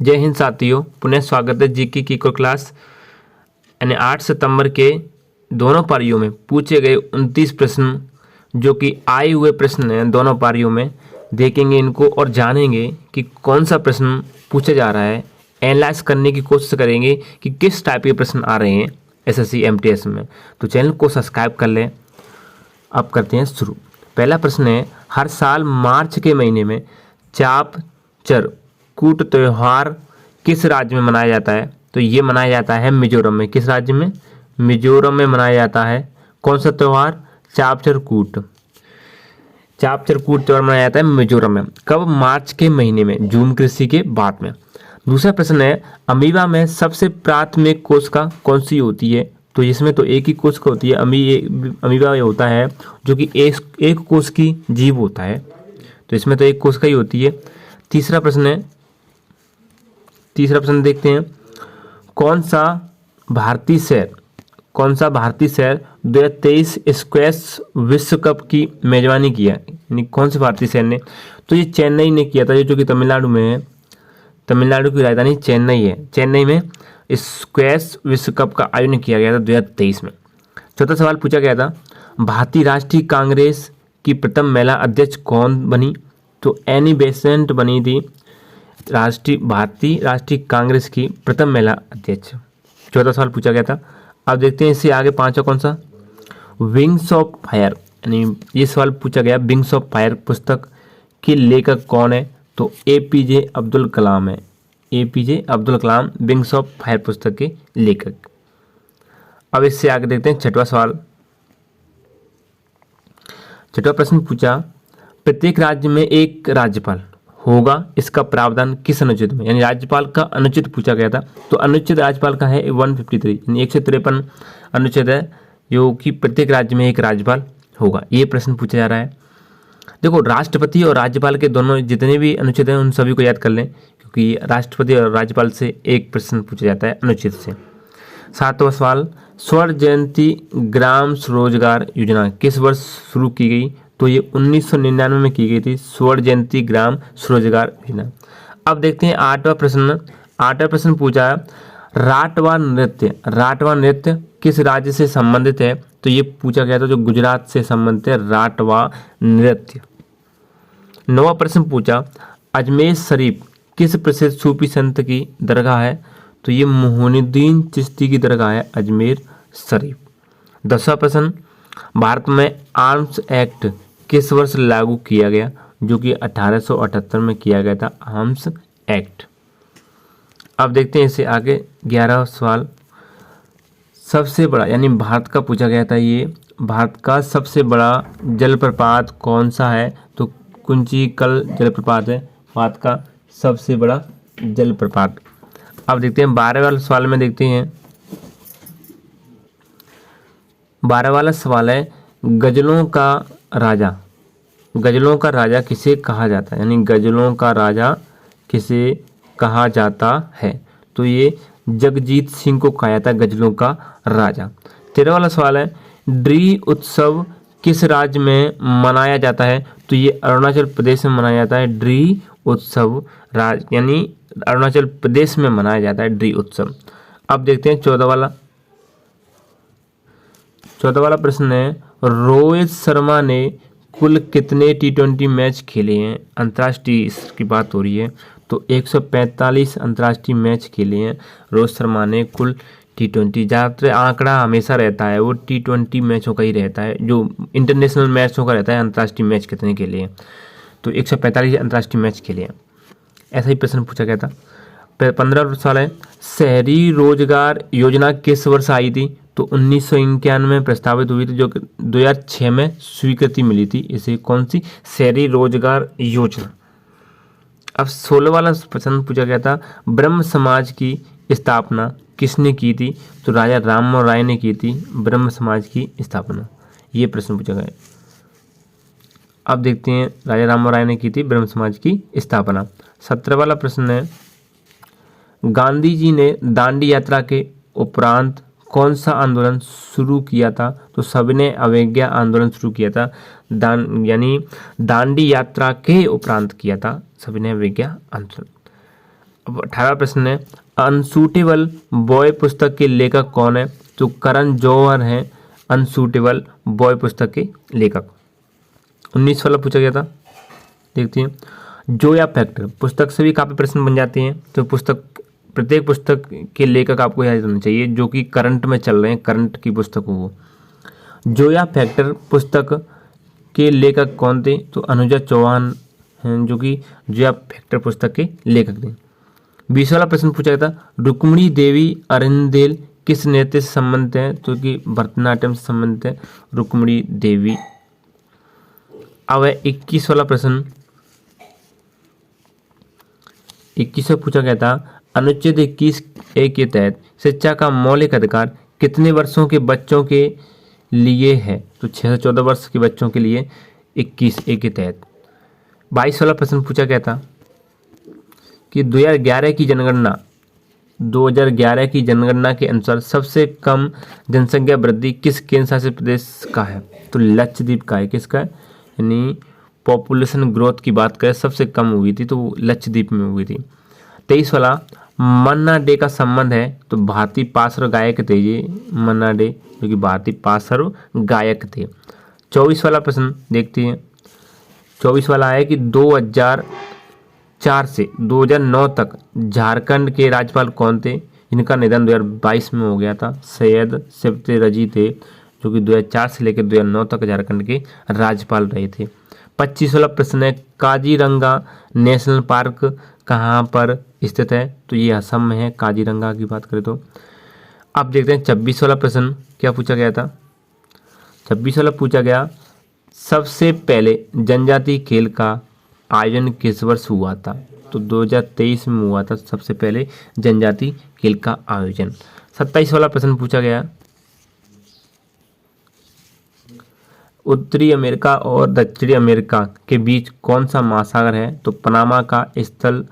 जय हिंद साथियों, पुनः स्वागत है जीके की को क्लास यानी 8 सितंबर के दोनों पारियों में पूछे गए 29 प्रश्न जो कि आए हुए प्रश्न हैं दोनों पारियों में। देखेंगे इनको और जानेंगे कि कौन सा प्रश्न पूछा जा रहा है। एनालाइज करने की कोशिश करेंगे कि किस टाइप के प्रश्न आ रहे हैं एसएससी एमटीएस में। तो चैनल को सब्सक्राइब कर लें। अब करते हैं शुरू। पहला प्रश्न है, हर साल मार्च के महीने में चाप चर कूट त्योहार किस राज्य में मनाया जाता है? तो ये मनाया जाता है मिजोरम में। किस राज्य में? मिजोरम में मनाया जाता है। कौन सा त्योहार? चापचर कूट त्योहार मनाया जाता है मिजोरम में। कब? मार्च के महीने में, जून कृषि के बाद में। दूसरा प्रश्न है, अमीबा में सबसे प्राथमिक कोशिका कौन सी होती है? तो इसमें तो एक ही कोशिका होती है। अमीबा ये होता है जो कि एक कोश की जीव होता है, तो इसमें तो एक कोशिका ही होती है। तीसरा प्रश्न देखते हैं, कौन सा भारतीय शहर 2023 स्क्वैश विश्व कप की मेजबानी किया? यानी कौन से भारतीय शहर ने? तो ये चेन्नई ने किया था, जो कि तमिलनाडु में है। तमिलनाडु की राजधानी चेन्नई है। चेन्नई में स्क्वैश विश्व कप का आयोजन किया गया था 2023 में। चौथा सवाल पूछा गया था, भारतीय राष्ट्रीय कांग्रेस की प्रथम महिला अध्यक्ष कौन बनी? तो एनी बेसेंट बनी थी भारतीय राष्ट्रीय कांग्रेस की प्रथम महिला अध्यक्ष। चौथा सवाल पूछा गया था। अब देखते हैं इससे आगे पांचवा कौन सा, विंग्स ऑफ फायर, यानी ये सवाल पूछा गया विंग्स ऑफ फायर पुस्तक के लेखक कौन है? तो एपीजे अब्दुल कलाम है। APJ Abdul Kalam wings of fire पुस्तक के लेखक। अब इससे आगे देखते हैं छठवां सवाल। छठवां प्रश्न पूछा, प्रत्येक राज्य में एक राज्यपाल होगा, इसका प्रावधान किस अनुच्छेद में? यानी राज्यपाल का अनुच्छेद पूछा गया था। तो अनुच्छेद राज्यपाल का है 153, यानी 153 अनुच्छेद है, जो कि प्रत्येक राज्य में एक राज्यपाल होगा। ये प्रश्न पूछा जा रहा है। देखो, राष्ट्रपति और राज्यपाल के दोनों जितने भी अनुच्छेद हैं उन सभी को याद कर लें, क्योंकि राष्ट्रपति और राज्यपाल से एक प्रश्न पूछा जाता है अनुच्छेद से। सातवां सवाल, स्वर्ण जयंती ग्राम स्वरोजगार योजना किस वर्ष शुरू की गई? तो ये 1999 में की गई थी, स्वर्ण जयंती ग्राम स्वरोजगार योजना। अब देखते हैं आठवां प्रश्न पूछा, राठवा नृत्य किस राज्य से संबंधित है? तो ये पूछा गया था, जो गुजरात से संबंधित है राठवा नृत्य। नौवां प्रश्न पूछा, अजमेर शरीफ किस प्रसिद्ध सूफी संत की दरगाह है? तो ये मोहिनुद्दीन चिश्ती की दरगाह है अजमेर शरीफ। 10वां प्रश्न, भारत में आर्म्स एक्ट किस वर्ष लागू किया गया? जो कि 1878 में किया गया था आर्म्स एक्ट। अब देखते हैं इससे आगे 11वां सवाल, सबसे बड़ा, यानी भारत का पूछा गया था, ये भारत का सबसे बड़ा जलप्रपात कौन सा है? तो कुंचिकल जलप्रपात है भारत का सबसे बड़ा जलप्रपात। अब देखते हैं 12वें सवाल में देखते हैं। 12वां वाला सवाल है, गजलों का राजा किसे कहा जाता है? यानी गजलों का राजा किसे कहा जाता है? तो ये जगजीत सिंह को कहा जाता है गजलों का राजा। 13वां वाला सवाल है, ड्री उत्सव किस राज्य में मनाया जाता है? तो ये अरुणाचल प्रदेश में मनाया जाता है। ड्री उत्सव यानी अरुणाचल प्रदेश में मनाया जाता है ड्री उत्सव। अब देखते हैं 14वां वाला प्रश्न है, रोहित शर्मा ने कुल कितने T20 मैच खेले हैं? अंतर्राष्ट्रीय की बात हो रही है, तो 145 अंतर्राष्ट्रीय मैच खेले हैं रोहित शर्मा ने कुल T20। ज़्यादातर आंकड़ा हमेशा रहता है वो T20 मैचों का ही रहता है, जो इंटरनेशनल मैचों का रहता है। अंतर्राष्ट्रीय मैच कितने खेले हैं? तो 145 अंतर्राष्ट्रीय मैच खेले हैं। ऐसा ही प्रश्न पूछा गया था। 15वां सवाल है, शहरी रोजगार योजना किस वर्ष आई थी? तो 1991 में प्रस्तावित हुई थी, जो 2006 में स्वीकृति मिली थी इसे। कौन सी? शहरी रोजगार योजना। अब 16वां वाला प्रश्न पूछा गया था, ब्रह्म समाज की स्थापना किसने की थी? तो राजा राममोहन राय ने की थी ब्रह्म समाज की स्थापना। ये प्रश्न पूछा गया। अब देखते हैं, राजा राममोहन राय ने की थी ब्रह्म समाज की स्थापना। 17वां वाला प्रश्न है, गांधी जी ने दांडी यात्रा के उपरांत कौन सा आंदोलन शुरू किया था? तो सविनय अवज्ञा आंदोलन शुरू किया था। यानी दांडी यात्रा के उपरांत किया था सविनय अवज्ञा आंदोलन। अब 18वां प्रश्न है, अनसूटेबल बॉय पुस्तक के लेखक कौन है? तो करण जौहर हैं अनसूटेबल बॉय पुस्तक के लेखक। 19 वाला पूछा गया था, देखते हैं। जोया फैक्टर पुस्तक से भी काफ़ी प्रश्न बन जाते हैं, तो प्रत्येक पुस्तक के लेखक आपको याद होना चाहिए जो कि करंट में चल रहे हैं, करंट की पुस्तक हो वो। जोया फैक्टर पुस्तक के लेखक कौन थे? तो अनुजा चौहान हैं जो कि जोया फैक्टर पुस्तक के लेखक थे। 20 वाला प्रश्न पूछा गया था, रुक्मिणी देवी अरिंदेल किस नृत्य से संबंधित है? तो कि भरतनाट्यम से संबंधित है रुक्मिणी देवी। अब है 21 वाला प्रश्न, 21 में पूछा गया था, अनुच्छेद 21A के तहत शिक्षा का मौलिक अधिकार कितने वर्षों के बच्चों के लिए है? तो 6 से 14 वर्ष के बच्चों के लिए 21A के तहत। 22 वाला प्रश्न पूछा गया था कि 2011 की जनगणना के अनुसार सबसे कम जनसंख्या वृद्धि किस केंद्र शासित प्रदेश का है? तो लक्षद्वीप का है। किसका है? यानी पॉपुलेशन ग्रोथ की बात करें सबसे कम हुई थी तो वो लक्षद्वीप में हुई थी। 23 वाला, मन्ना डे का संबंध है? तो भारतीय पार्श्व गायक थे ये मन्ना डे, जो कि भारतीय पार्श्व गायक थे। 24 वाला प्रश्न देखते हैं। 24 वाला है कि 2004 से 2009 तक झारखंड के राज्यपाल कौन थे? इनका निधन 2022 में हो गया था। सैयद सिफ्ते रजी थे जो कि 2004 से लेकर 2009 तक झारखंड के राज्यपाल रहे थे। 25 वाला प्रश्न है, काजीरंगा नेशनल पार्क कहाँ पर स्थित है? तो ये असम में है काजीरंगा की बात करें तो। अब देखते हैं 26 वाला प्रश्न क्या पूछा गया था। 26 वाला पूछा गया, सबसे पहले जनजातीय खेल का आयोजन किस वर्ष हुआ था? तो 2023 में हुआ था सबसे पहले जनजातीय खेल का आयोजन। 27 वाला प्रश्न पूछा गया, उत्तरी अमेरिका और दक्षिणी अमेरिका के बीच कौन सा महासागर है? तो पनामा का स्थल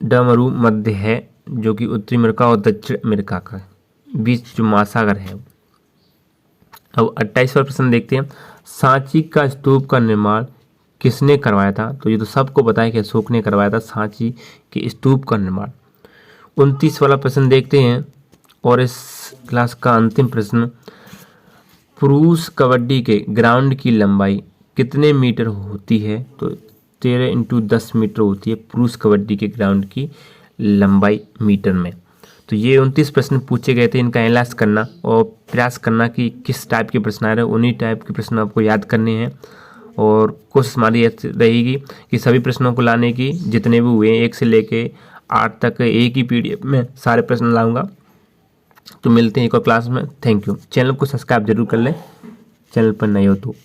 डमरू मध्य है जो कि उत्तरी अमेरिका और दक्षिण अमेरिका का बीच जो महासागर है। अब 28वां प्रश्न देखते हैं, सांची का स्तूप का निर्माण किसने करवाया था? तो ये तो सबको पता है कि अशोक ने करवाया था सांची के स्तूप का निर्माण। 29 वाला प्रश्न देखते हैं और इस क्लास का अंतिम प्रश्न, पुरुष कबड्डी के ग्राउंड की लंबाई कितने मीटर होती है? तो 13 × 10 मीटर होती है पुरुष कबड्डी के ग्राउंड की लंबाई मीटर में। तो ये 29 प्रश्न पूछे गए थे, इनका एनालाइज करना और प्रयास करना कि किस टाइप के प्रश्न आ रहे हैं। उन्हीं टाइप के प्रश्न आपको याद करने हैं और कोशिश हमारी रहेगी कि सभी प्रश्नों को लाने की, जितने भी हुए 1 से लेके 8 तक एक ही PDF में सारे प्रश्न लाऊंगा। तो मिलते हैं एक और क्लास में। Thank you. चैनल को सब्सक्राइब जरूर कर लें, चैनल पर नए हो तो।